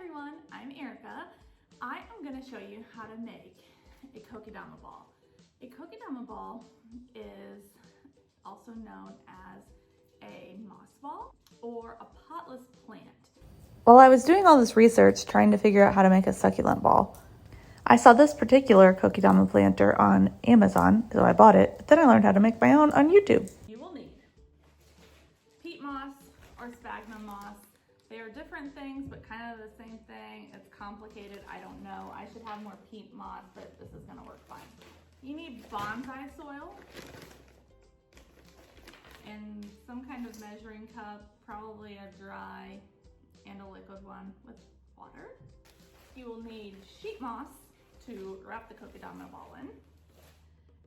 everyone, I'm Erica. I am going to show you how to make a Kokedama ball. A Kokedama ball is also known as a moss ball or a potless plant. While I was doing all this research trying to figure out how to make a succulent ball, I saw this particular Kokedama planter on Amazon, so I bought it, but then I learned how to make my own on YouTube. You will need peat moss or sphagnum moss. They are different things, but kind of the same thing. It's complicated, I don't know. I should have more peat moss, but this is gonna work fine. You need bonsai soil and some kind of measuring cup, probably a dry and a liquid one with water. You will need sheet moss to wrap the Kokedama ball in,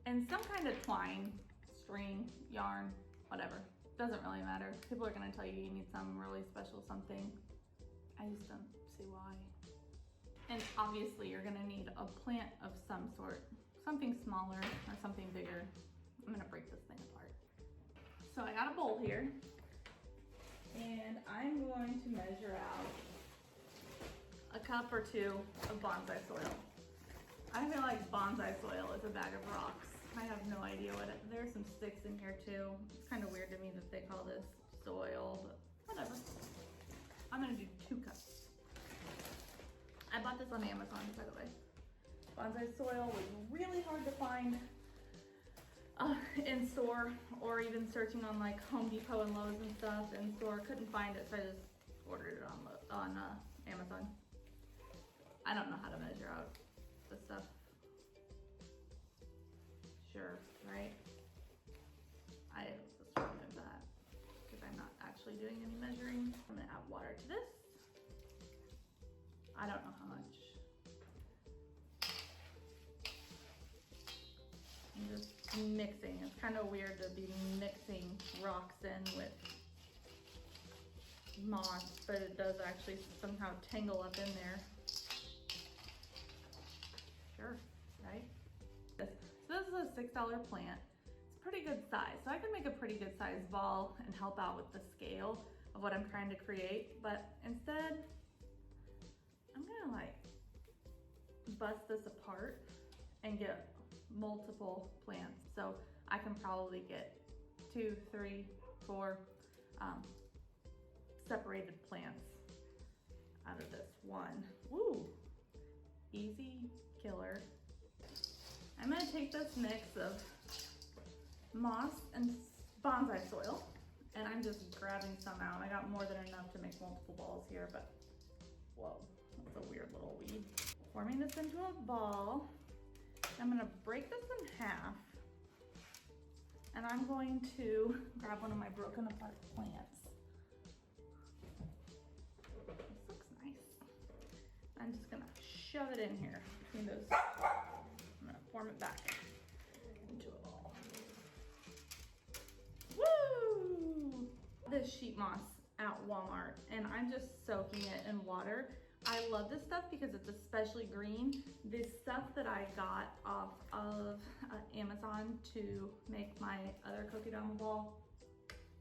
and some kind of twine, string, yarn, whatever. Doesn't really matter. People are gonna tell you you need some really special something. I just don't see why. And obviously you're gonna need a plant of some sort, something smaller or something bigger. I'm gonna break this thing apart. So I got a bowl here, and I'm going to measure out a cup or two of bonsai soil. I feel like bonsai soil is a bag of rocks. I have no idea what it, there's some sticks in here too. It's kind of weird to me that they call this soil, but whatever. I'm gonna do 2 cups. I bought this on Amazon, by the way. Bonsai soil was really hard to find in store, or even searching on like Home Depot and Lowe's and stuff in store. Couldn't find it, so I just ordered it on Amazon. I don't know how to measure out the stuff. Sure, right? I was wrong with that because I'm not actually doing any measuring. I'm gonna add water to this. I don't know how much. I'm just mixing. It's kind of weird to be mixing rocks in with moss, but it does actually somehow tangle up in there. Sure, right? So this is a $6 plant. It's pretty good size. So I can make a pretty good sized ball and help out with the scale of what I'm trying to create. But instead, I'm gonna like bust this apart and get multiple plants. So I can probably get 2, 3, 4 separated plants out of this one. Woo! Easy killer. I'm gonna take this mix of moss and bonsai soil, and I'm just grabbing some out. I got more than enough to make multiple balls here, but whoa, that's a weird little weed. Forming this into a ball. I'm gonna break this in half, and I'm going to grab one of my broken apart plants. This looks nice. I'm just gonna shove it in here between those. I'm gonna form it back into a ball. Woo! This sheet moss at Walmart, and I'm just soaking it in water. I love this stuff because it's especially green. The stuff that I got off of Amazon to make my other Kokedama ball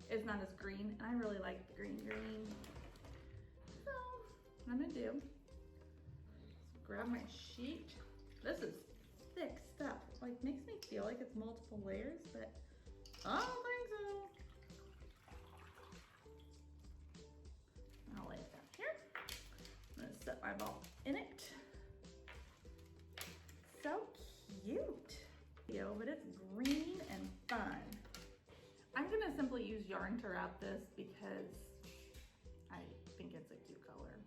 is not as green, and I really like the green. So what I'm gonna do is grab my sheet. This is thick stuff. Like, makes me feel like it's multiple layers, but I don't think so. I'll lay it down here. I'm gonna set my ball in it. So cute. But it's green and fun. I'm gonna simply use yarn to wrap this because I think it's a cute color,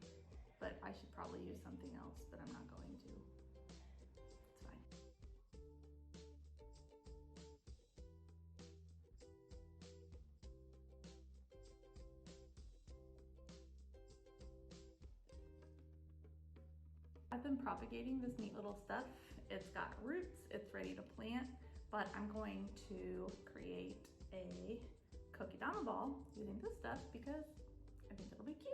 but I should probably use something else, but I'm not going to. It's fine. I've been propagating this neat little stuff. It's got roots, it's ready to plant, but I'm going to create a Kokedama ball using this stuff because I think it'll be cute.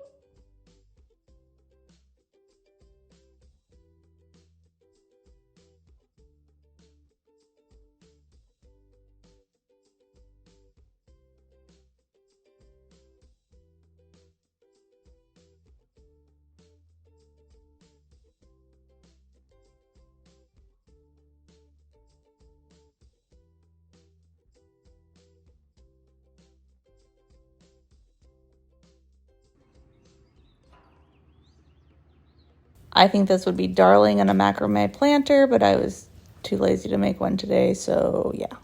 I think this would be darling in a macrame planter, but I was too lazy to make one today, so yeah.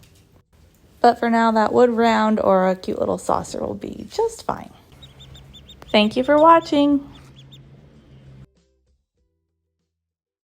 But for now, that wood round or a cute little saucer will be just fine. Thank you for watching.